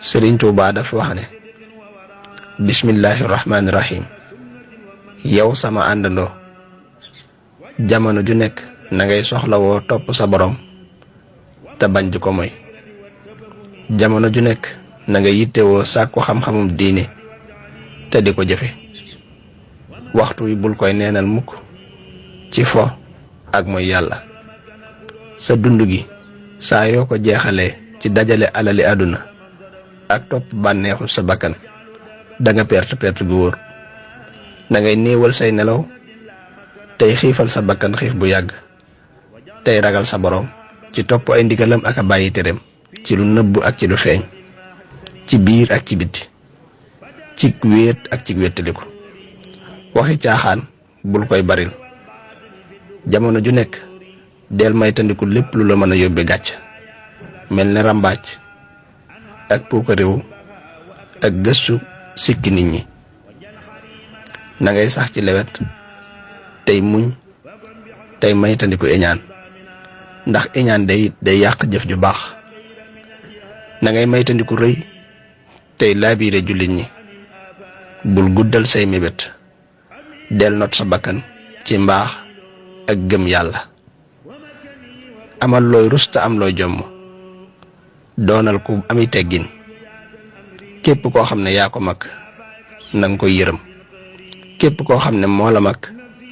Sëriñ Tuubaa dafa wax ne bismillahir rahmanir rahim yow sama àndandoo jamono ju nekk na ngay soxlawoo topp sa borom te bañ di ko moy jamono ju nekk na nga yittewoo sàkku xam-xamum diine te di ko jëfe waxtu wi bul koy neenal mukk ci fo ak mooy yàlla sa dund gi saa yoo ko jeexalee ci dajale alali àdduna ak topp bànneexu sa bakkan da nga perte gu wóor da ngay néewal say nelaw tey xiifal sa bakkan xiif bu yàgg tey ragal sa borom ci topp ay ndigalam ak a bàyyi tereem ci lu nëbb ak ci lu feeñ ci biir ak ci biti ci wéet ak ci wéttaliku waxi caaxaan bul koy baril jamono ju nekk del maytandiku lépp lu la mën a yóbbe gàcc mel ne ràmbaaj ak puukaréewu ak gëstu sikki nit ñi na ngay sax ci lewet tey muñ tey maytandiku iñaan ndax iñaan day yàq jëf ju baax na ngay maytandiku rëy tey laabiire jullit ñi bul guddal say mébét del not sa bakkan ci mbaax ak gëm yàlla amal looy rusta am looy jomm doonal ku ami teggin képp koo xam ne yaa ko mag na nga koy yërëm képp koo xam ne moo la mag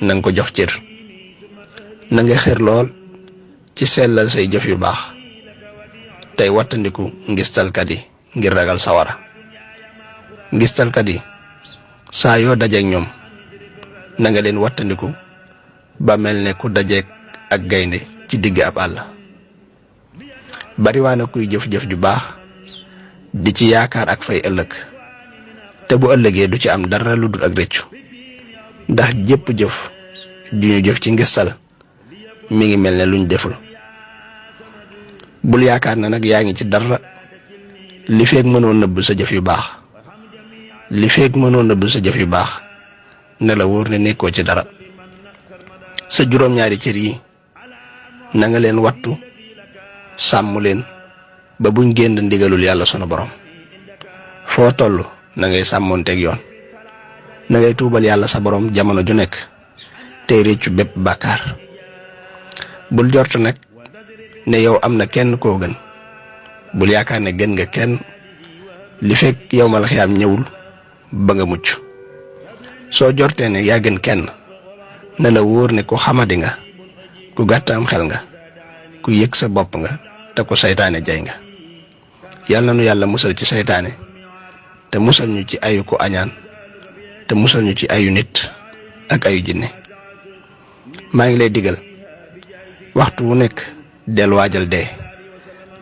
na nga ko jox cër na nga xër lool ci sellal say jëf yu baax tey wattandiku ngistalkat yi ngir ragal sawara ngistalkat yi saa yoo dajeek ñoom na nga leen wattandiku ba mel ne ku dajeek ak gaynde ci digg ab àll bariwaana kuy jëf-jëf ju baax di ci yaakaar ak fay ëllëg te bu ëllëgee du ci am dara lu dul ak réccu ndax jépp jëf ju ñu jëf ci ngistal mi ngi mel ne luñ deful bul yaakaar na nag yaa ngi ci dara li feeg mënoo nëbb sa jëf yu baax ne la wóor ne nekkoo ci dara sa juróom-ñaari cër yi na nga leen wattu sàmm leen ba buñ génn ndigalul yàlla sunu borom foo toll na ngay sàmmoonteeg yoon na ngay tuubal yàlla sa borom jamono ju nekk tey réccu bépp bàkkaar bul jort nag ne yow am na kenn koo gën bul yaakaar ne gën nga kenn li fekk yow mal xiyaam ñëwul ba nga mucc soo jortee ne yaa gën kenn na la wóor ne ku xamadi nga ku gàtt am xel nga ku yëg sa bopp nga te ku saytaane jay nga yàlla na nu yàlla musal ci saytaane te musal ñu ci ayu ku añaan te musal ñu ci ayu nit ak ayu jinne maa ngi lay digal waxtu wu nekk del waajal dee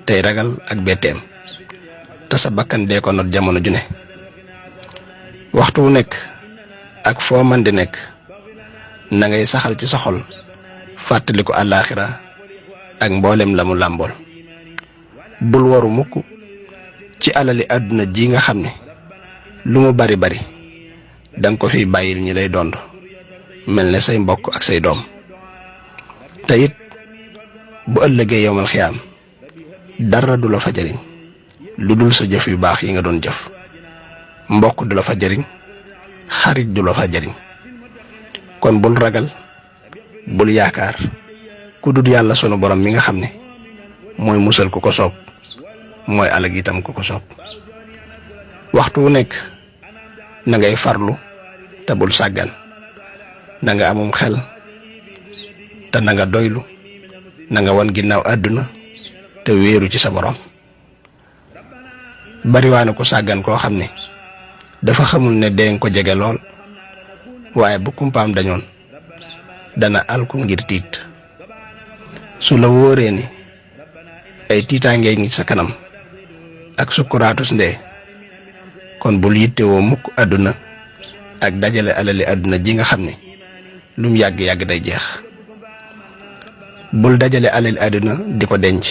tey ragal ak betteem te sa bakkan dee ko not jamono ju ne waxtu wu nekk ak foo man di nekk na ngay saxal ci sa xol fàttali ko àllaaxira ak mboolem la mu làmbool bul waru mukk ci alali àdduna ji nga xam ne lu mu bari bari danga ko fiy bàyyil ñi lay dond mel ne say mbokk ak say doom te it bu ëllëgee yowmal xiyaam dara du la fa jariñ lu dul sa jëf yu baax yi nga doon jëf mbokk du la fa jariñ xarit du la fa jariñ kon bul ragal bul yaakaar ku dul yàlla sunu borom mi nga xam ne mooy musal ku ko soob mooy alag itam ku ko soob waxtu wu nekk na ngay farlu te bul sàggan na nga amum xel te na nga doylu na nga wan ginnaaw àdduna te wéeru ci sa borom bariwaana ko sàggan koo xam ne dafa xamul ne dee ko jege lool waaye bu kumpaam dañoon dana alku ngir tiit su la wóoree ni ay tiitaangee ngi sa kanam ak sukkuraatus ndee kon bul yittewoo mukk àdduna ak dajale alali àdduna ji nga xam ne lum yàgg-yàgg day jeex bul dajale alali àdduna di ko denc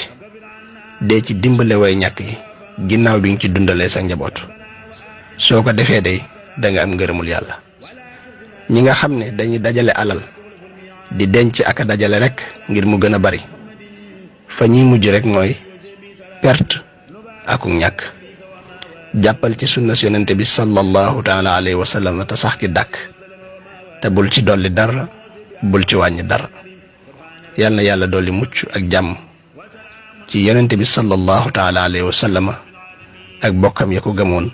dee ci dimbale way ñàkk yi ginnaaw bi nga ci dundalee sa njaboot soo ko defee day da nga am ngërëmul yàlla ñi nga xam ne dañuy dajale alal di denc ak a dajale rek ngir mu gën a bari fa ñuy mujj rek mooy perte ak ñàkk jàppal ci sunna si yonente bi sallallahu taala alayhi wa sallam te sax ci dàkk te bul ci dolli dara bul ci wàññi dara. yal na yàlla dolli mucc ak jàmm ci yonente bi sallallahu taala alayhi wa sallam ak bokkam ya ko gëmoon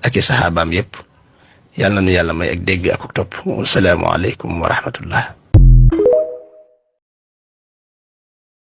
ak i saxaabaam yépp. yal na nu yàlla may ak dégg ak topp. wasalaamu aleykum wa rahmatullah.